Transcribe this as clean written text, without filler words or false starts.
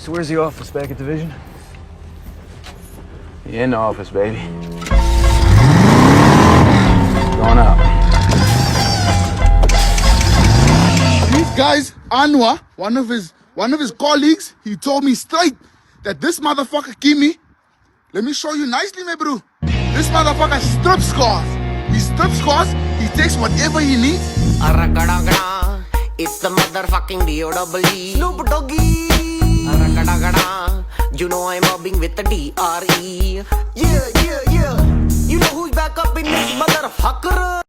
So where's the office? Back at Division? In the office, baby. Going up. These guys, Anwar, one of his colleagues, he told me straight that this motherfucker Kimi, let me show you nicely, my bro. This motherfucker strips cars. He strips cars, he takes whatever he needs. Arakadagada, it's the motherfucking D.O.E. Snoop Doggy. Arakadagada, you know I'm mobbing with the D.R.E. Yeah. You know who's back up in this motherfucker?